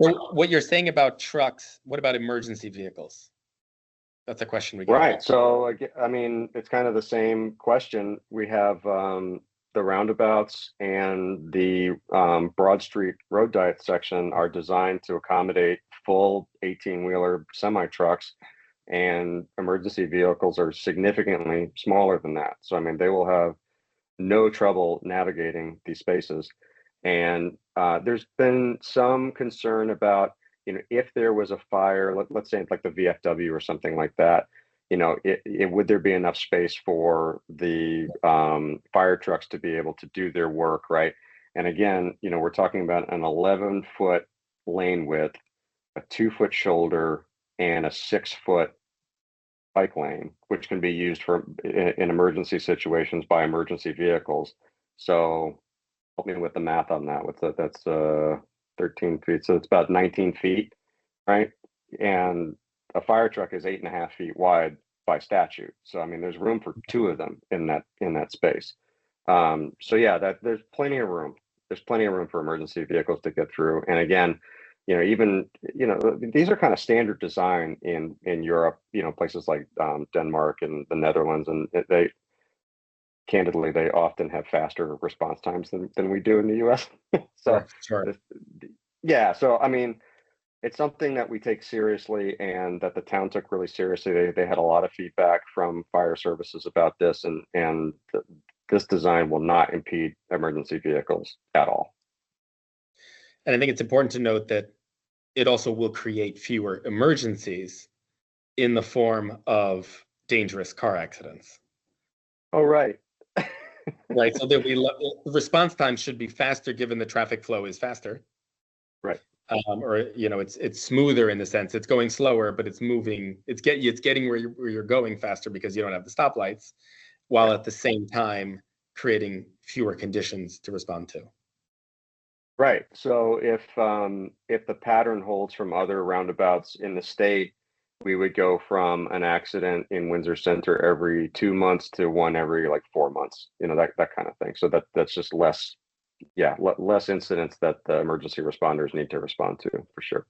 So what you're saying about trucks, what about emergency vehicles? That's a question we get. Right. So, I mean, it's kind of the same question. We have the roundabouts and the Broad Street road diet section are designed to accommodate full 18-wheeler semi-trucks, and emergency vehicles are significantly smaller than that. So, I mean, they will have no trouble navigating these spaces. And there's been some concern about, if there was a fire, let's say like the VFW or something like that, would there be enough space for the fire trucks to be able to do their work, right? And again, we're talking about an 11-foot lane width, a 2-foot shoulder, and a 6-foot bike lane, which can be used in emergency situations by emergency vehicles. So help me with the math on that. That's 13 feet. So it's about 19 feet, right? And a fire truck is 8.5 feet wide by statute. So I mean, there's room for 2 of them in that space. So yeah, there's plenty of room. There's plenty of room for emergency vehicles to get through. And again, even these are kind of standard design in Europe. Places like Denmark and the Netherlands, and they often have faster response times than we do in the US. So sure. Yeah, so I mean, it's something that we take seriously and that the town took really seriously. They had a lot of feedback from fire services about this, and this design will not impede emergency vehicles at all. And I think it's important to note that it also will create fewer emergencies in the form of dangerous car accidents. Oh, right. Right. So that response time should be faster given the traffic flow is faster. Right. Or it's smoother in the sense it's going slower, but it's moving. It's getting where you're going faster because you don't have the stoplights, while at the same time creating fewer conditions to respond to. Right. So if the pattern holds from other roundabouts in the state, we would go from an accident in Windsor Center every 2 months to one every like 4 months. That kind of thing. So that's just less incidents that the emergency responders need to respond to, for sure.